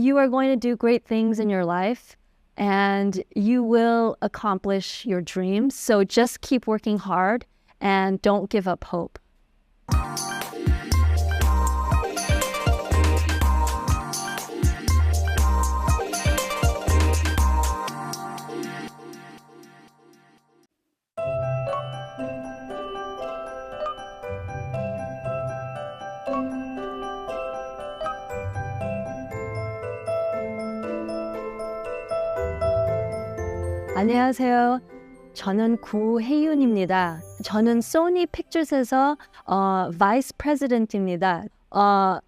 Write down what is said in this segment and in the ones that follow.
you are going to do great things in your life and you will accomplish your dreams. So just keep working hard and don't give up hope. 안녕하세요. 저는 구혜윤입니다. 저는 소니 픽처스에서 바이스 프레지던트입니다.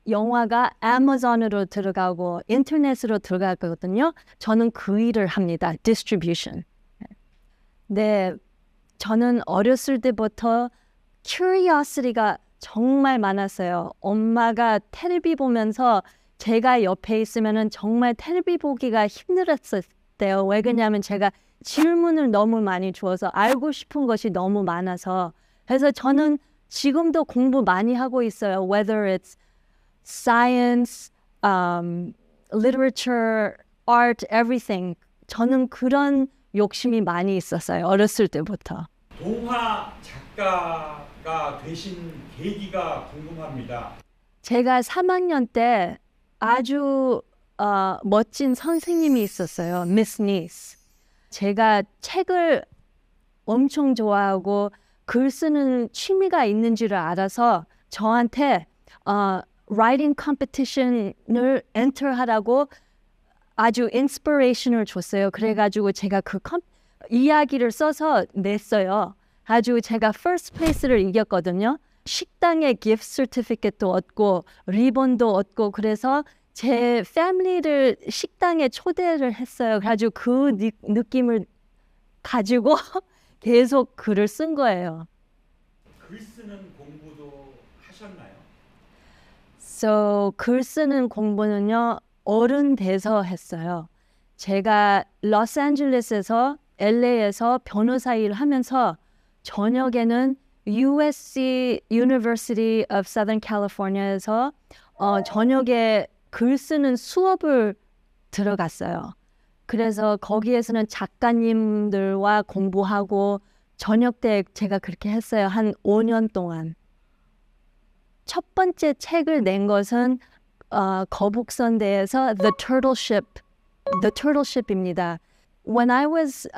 영화가 아마존으로 들어가고 인터넷으로 들어가거든요. 저는 그 일을 합니다. 디스트리뷰션. 네, 저는 어렸을 때부터 curiosity가 정말 많았어요. 엄마가 텔레비 보면서 제가 옆에 있으면 정말 텔레비 보기가 힘들었어요. 왜 그러냐면 제가 질문을 너무 많이 주어서 알고 싶은 것이 너무 많아서. 그래서 저는 지금도 공부 많이 하고 있어요. Whether it's science, literature, art, everything. 저는 그런 욕심이 많이 있었어요. 어렸을 때부터. 동화 작가가 되신 계기가 궁금합니다. 제가 3학년 때 아주 멋진 선생님이 있었어요. Miss Niece. 제가 책을 엄청 좋아하고 글 쓰는 취미가 있는 줄을 알아서 저한테 writing competition을 enter하라고 아주 인스피레이션을 줬어요. 그래가지고 제가 그 이야기를 써서 냈어요. 아주 제가 first place를 이겼거든요. 식당에 gift certificate도 얻고 리본도 얻고 그래서 제 패밀리를 식당에 초대를 했어요. 그래가지고 그 느낌을 가지고 계속 글을 쓴 거예요. 글 쓰는 공부도 하셨나요? So, 글 쓰는 공부는요. 어른 돼서 했어요. 제가 로스앤젤레스에서 LA에서 변호사 일을 하면서 저녁에는 USC University of Southern California에서 저녁에 글 쓰는 수업을 들어갔어요. 그래서 거기에서는 작가님들과 공부하고 저녁 때 제가 그렇게 했어요. 한 5년 동안. 첫 번째 책을 낸 것은 거북선대에서 The Turtle Ship입니다. When I was,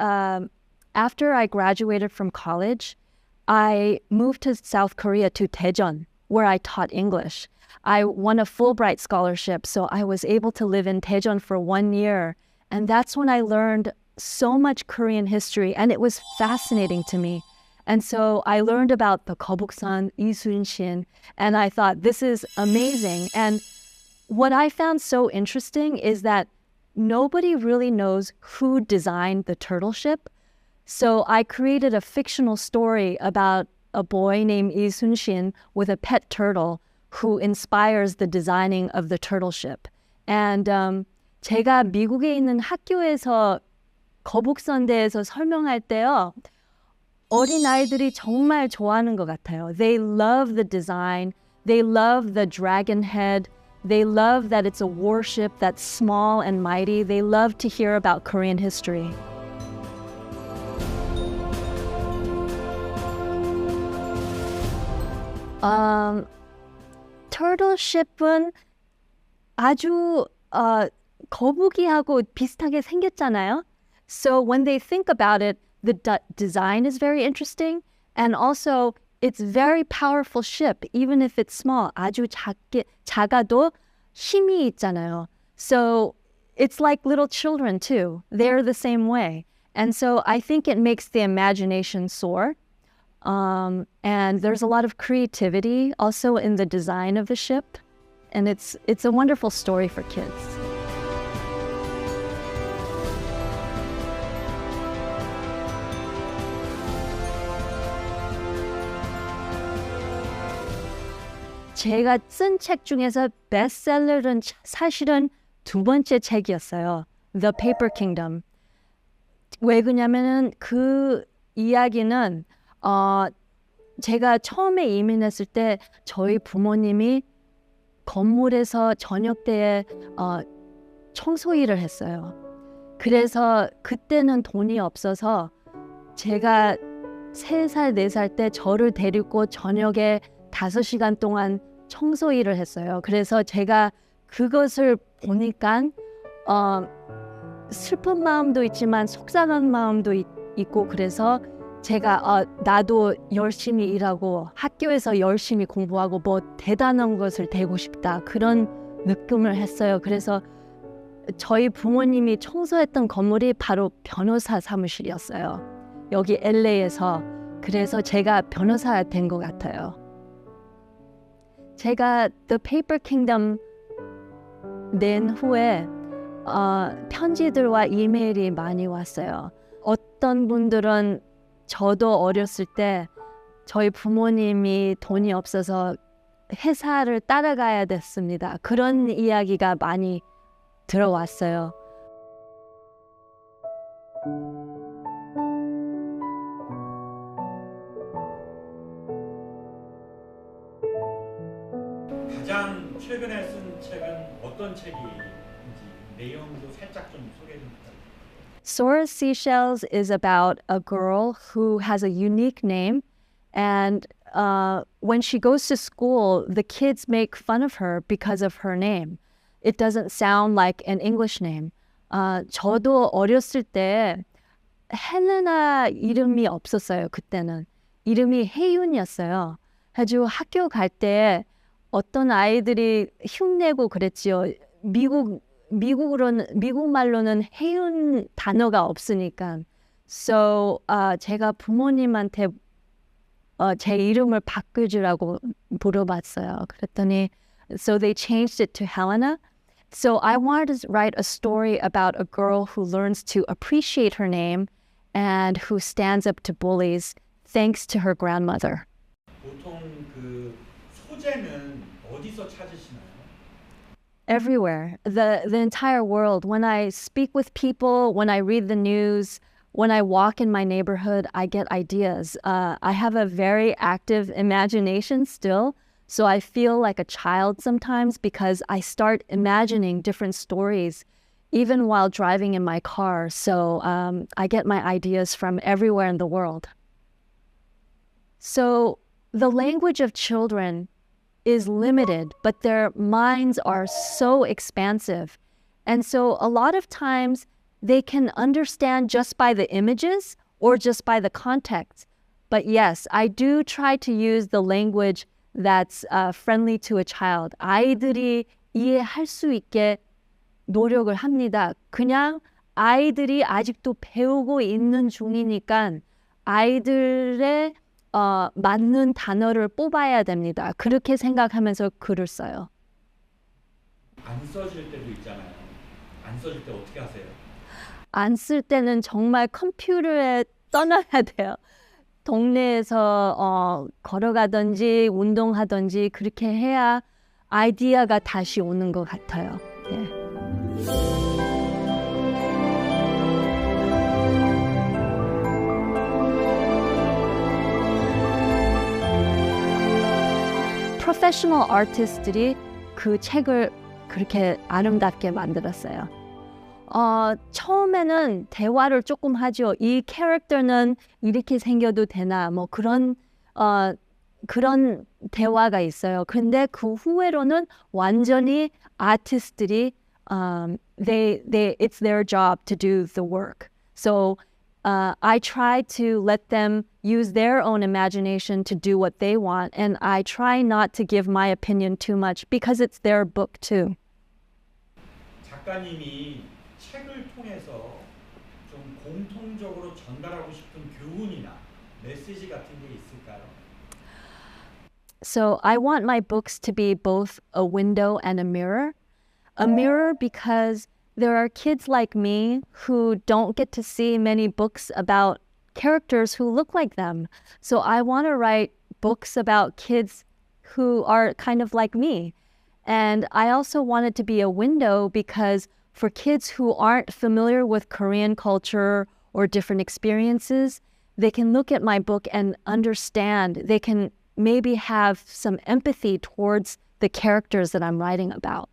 after I graduated from college, I moved to South Korea to Daejeon, where I taught English. I won a Fulbright scholarship, so I was able to live in Daejeon for 1 year. And that's when I learned so much Korean history, and it was fascinating to me. And so I learned about the 거북선, 이순신, and I thought, this is amazing. And what I found so interesting is that nobody really knows who designed the turtle ship. So I created a fictional story about a boy named 이순신 with a pet turtle who inspires the designing of the turtle ship. And 제가 미국에 있는 학교에서 거북선대에서 설명할 때요. 어린아이들이 정말 좋아하는 것 같아요. They love the design. They love the dragon head. They love that it's a warship that's small and mighty. They love to hear about Korean history. Turtle ship은 아주 거북이하고 비슷하게 생겼잖아요. So when they think about it, the design is very interesting, and also it's very powerful ship, even if it's small. 아주 작아도 힘이 있잖아요. So it's like little children too. They're the same way. And so I think it makes the imagination soar. And there's a lot of creativity also in the design of the ship. And it's a wonderful story for kids. 제가 쓴 책 중에서 베스트셀러는 사실은 두 번째 책이었어요. The Paper Kingdom. 왜 그러냐면은 그 이야기는 제가 처음에 이민했을 때 저희 부모님이 건물에서 저녁 때에 청소 일을 했어요. 그래서 그때는 돈이 없어서 제가 3살, 4살 때 저를 데리고 저녁에 5시간 동안 청소 일을 했어요. 그래서 제가 그것을 보니까 슬픈 마음도 있지만 속상한 마음도 있고 그래서 제가 나도 열심히 일하고 학교에서 열심히 공부하고 뭐 대단한 것을 되고 싶다 그런 느낌을 했어요. 그래서 저희 부모님이 청소했던 건물이 바로 변호사 사무실이었어요. 여기 LA에서. 그래서 제가 변호사 된 것 같아요. 제가 The Paper Kingdom 낸 후에 편지들과 이메일이 많이 왔어요. 어떤 분들은 저도 어렸을 때 저희 부모님이 돈이 없어서 회사를 따라가야 됐습니다. 그런 이야기가 많이 들어왔어요. 가장 최근에 쓴 책은 어떤 책인지 내용도 살짝 좀 소개 좀 부탁드립니다. Sora Seashells is about a girl who has a unique name, and when she goes to school, the kids make fun of her because of her name. It doesn't sound like an English name. 저도 어렸을 때 헬레나 이름이 없었어요. 그때는 이름이 혜윤이었어요. 아주 학교 갈 때 어떤 아이들이 흉내고 그랬지요. 미국 말로는 혜윤 단어가 없으니까. So 제가 부모님한테 제 이름을 바꿔주라고 물어봤어요. 그랬더니 so they changed it to Helena. So I wanted to write a story about a girl who learns to appreciate her name and who stands up to bullies thanks to her grandmother. 보통 그 소재는 어디서 찾으시나요? Everywhere, the entire world. When I speak with people, when I read the news, when I walk in my neighborhood, I get ideas. I have a very active imagination still, so I feel like a child sometimes because I start imagining different stories even while driving in my car. So I get my ideas from everywhere in the world. So the language of children is limited, but their minds are so expansive. And so a lot of times they can understand just by the images or just by the context. But yes, I do try to use the language that's friendly to a child. 아이들이 이해할 수 있게 노력을 합니다. 그냥 아이들이 아직도 배우고 있는 중이니까 아이들의 맞는 단어를 뽑아야 됩니다. 그렇게 생각하면서 글을 써요. 안 써질 때도 있잖아요. 안 써질 때 어떻게 하세요? 안 쓸 때는 정말 컴퓨터에 떠나야 돼요. 동네에서 걸어가든지 운동하든지 그렇게 해야 아이디어가 다시 오는 것 같아요. 네. 프로페셔널 아티스트들이 그 책을 그렇게 아름답게 만들었어요. 처음에는 대화를 조금 하죠. 이 캐릭터는 이렇게 생겨도 되나 뭐 그런 대화가 있어요. 근데 그 후회로는 완전히 아티스트들이 it's their job to do the work. So I try to let them use their own imagination to do what they want, and I try not to give my opinion too much because it's their book too. 작가님이 책을 통해서 좀 공통적으로 전달하고 싶은 교훈이나 메시지 같은 게 있을까요? So I want my books to be both a window and a mirror. A mirror because there are kids like me who don't get to see many books about characters who look like them. So I want to write books about kids who are kind of like me. And I also want it to be a window because for kids who aren't familiar with Korean culture or different experiences, they can look at my book and understand. They can maybe have some empathy towards the characters that I'm writing about.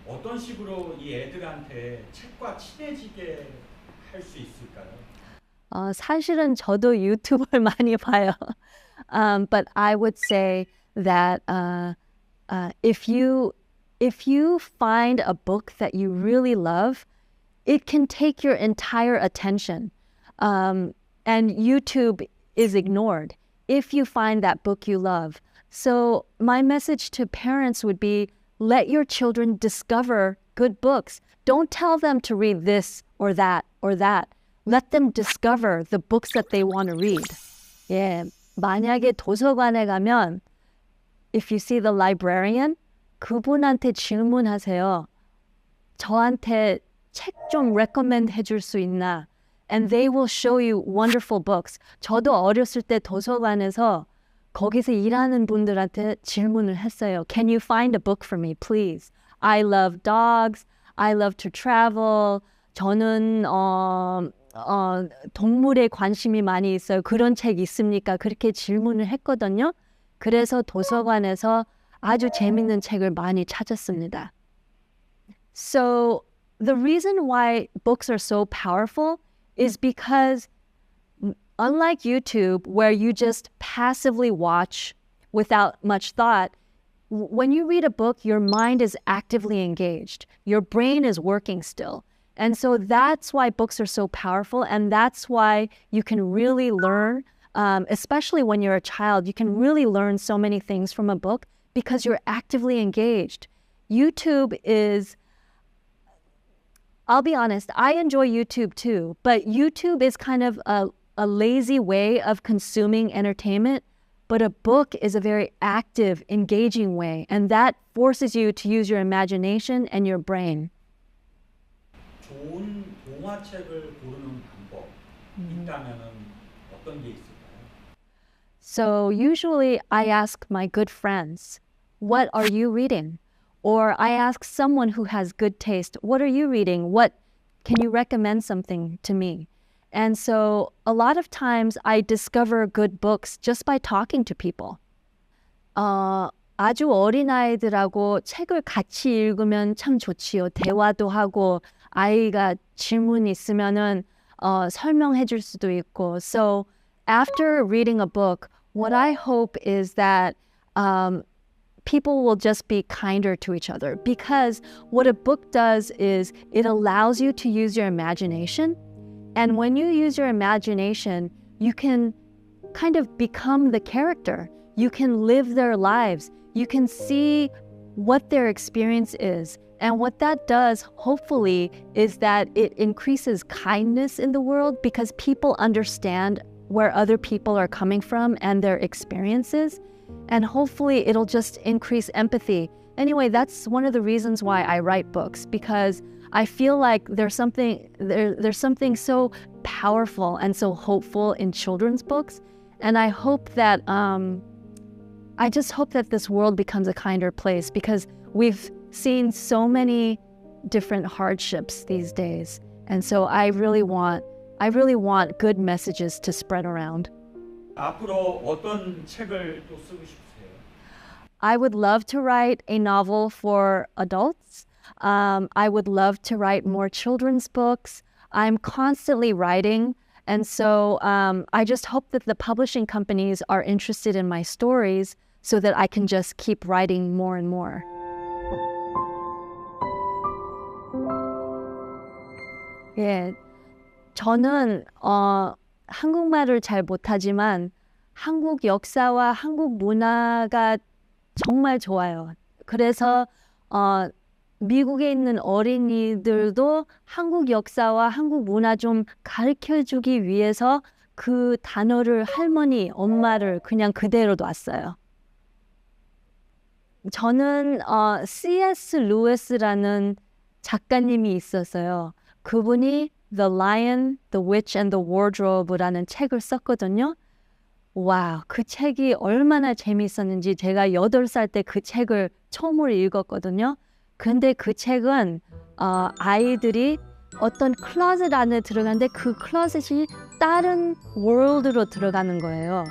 어떤 식으로 이 애들한테 책과 친해지게 할 수 있을까요? 사실은 저도 유튜브를 많이 봐요. But I would say that if you find a book that you really love, it can take your entire attention. And YouTube is ignored if you find that book you love. So my message to parents would be, let your children discover good books. Don't tell them to read this or that or that. Let them discover the books that they want to read. 예, 만약에 도서관에 가면 if you see the librarian, 그분한테 질문하세요. 저한테 책 좀 recommend 해줄 수 있나? And they will show you wonderful books. 저도 어렸을 때 도서관에서 거기서 일하는 분들한테 질문을 했어요. Can you find a book for me, please? I love dogs. I love to travel. 저는 동물에 관심이 많이 있어요. 그런 책 있습니까? 그렇게 질문을 했거든요. 그래서 도서관에서 아주 재밌는 책을 많이 찾았습니다. So the reason why books are so powerful is because unlike YouTube, where you just passively watch without much thought, when you read a book, your mind is actively engaged. Your brain is working still. And so that's why books are so powerful, and that's why you can really learn, especially when you're a child, you can really learn so many things from a book because you're actively engaged. YouTube is, I'll be honest, I enjoy YouTube too, but YouTube is kind of a lazy way of consuming entertainment, but a book is a very active, engaging way, and that forces you to use your imagination and your brain. 좋은 동화책을 고르는 방법 있다면은 어떤 게 있을까요? So usually I ask my good friends, what are you reading? Or I ask someone who has good taste, what are you reading? Can you recommend something to me? And so a lot of times I discover good books just by talking to people. 아주 어린아이들하고 책을 같이 읽으면 참 좋지요. 대화도 하고 아이가 질문 있으면은 설명해 줄 수도 있고. So after reading a book, what I hope is that people will just be kinder to each other, because what a book does is it allows you to use your imagination. And when you use your imagination, you can kind of become the character. You can live their lives. You can see what their experience is. And what that does, hopefully, is that it increases kindness in the world because people understand where other people are coming from and their experiences. And hopefully, it'll just increase empathy. Anyway, that's one of the reasons why I write books, because I feel like there's something so powerful and so hopeful in children's books. And I hope that, I just hope that this world becomes a kinder place, because we've seen so many different hardships these days. And so I really want good messages to spread around. 앞으로 어떤 책을 또 쓰고 싶으세요? I would love to write a novel for adults. I would love to write more children's books. I'm constantly writing. And so I just hope that the publishing companies are interested in my stories so that I can just keep writing more and more. 예, 저는 한국말을 잘 못하지만 한국 역사와 한국 문화가 정말 좋아요. 그래서 미국에 있는 어린이들도 한국 역사와 한국 문화 좀 가르쳐주기 위해서 그 단어를 할머니, 엄마를 그냥 그대로 놨어요. 저는 C.S. 루이스라는 작가님이 있었어요. 그분이 The Lion, The Witch and the Wardrobe라는 책을 썼거든요. 와, 그 책이 얼마나 재미있었는지 제가 8살 때 그 책을 처음으로 읽었거든요. 근데 그 책은 아이들이 어떤 클로젯 안에 들어가는데 그 클로젯이 다른 월드로 들어가는 거예요.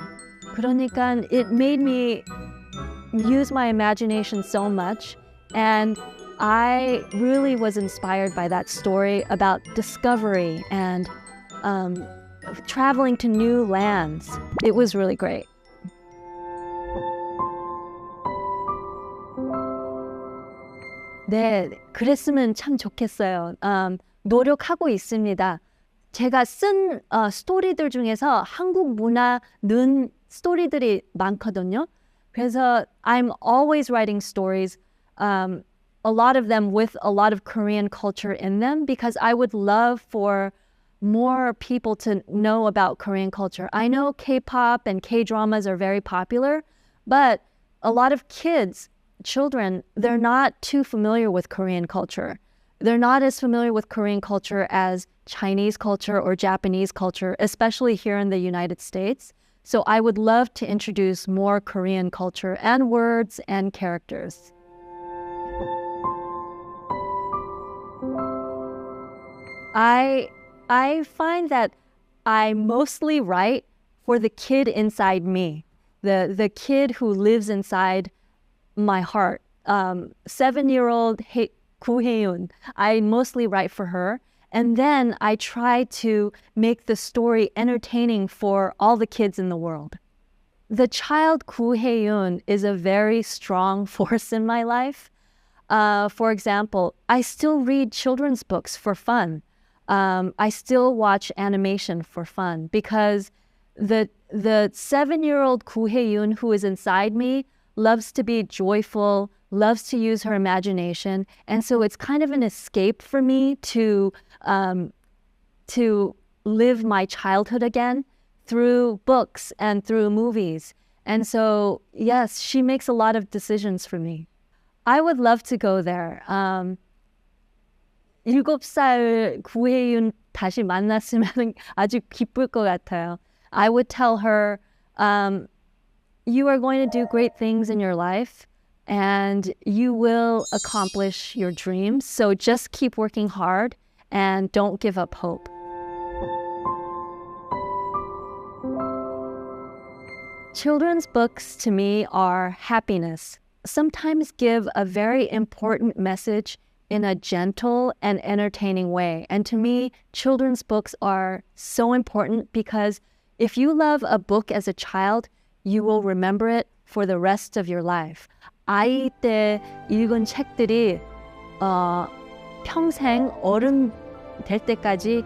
그러니까 it made me use my imagination so much. And I really was inspired by that story about discovery and traveling to new lands. It was really great. 네, 그랬으면 참 좋겠어요. 노력하고 있습니다. 제가 쓴 스토리들 중에서 한국 문화 넣은 스토리들이 많거든요. 그래서 I'm always writing stories, a lot of them with a lot of Korean culture in them, because I would love for more people to know about Korean culture. I know K-pop and K-dramas are very popular, but a lot of children, they're not too familiar with Korean culture. They're not as familiar with Korean culture as Chinese culture or Japanese culture, especially here in the United States. So I would love to introduce more Korean culture and words and characters. I find that I mostly write for the kid inside me, the kid who lives inside my heart. 7-year-old Ku Rhee, I mostly write for her. And then I try to make the story entertaining for all the kids in the world. The child Ku Rhee is a very strong force in my life. For example, I still read children's books for fun. I still watch animation for fun because the 7-year-old Ku Rhee who is inside me loves to be joyful, loves to use her imagination. And so it's kind of an escape for me to live my childhood again through books and through movies. And so, yes, she makes a lot of decisions for me. I would love to go there. 7살 구혜윤 다시 만났으면 아주 기쁠 것 같아요. I would tell her, you are going to do great things in your life and you will accomplish your dreams. So just keep working hard and don't give up hope. Children's books to me are happiness. Sometimes give a very important message in a gentle and entertaining way. And to me, children's books are so important because if you love a book as a child, you will remember it for the rest of your life. 아이 때 읽은 책들이 평생 어른 될 때까지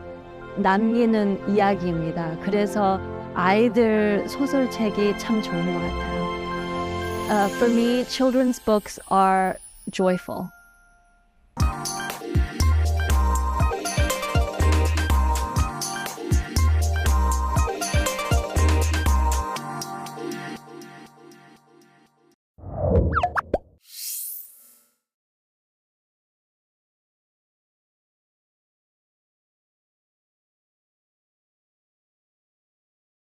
남기는 이야기입니다. 그래서 아이들 소설책이 참 좋은 것 같아요. For me, children's books are joyful.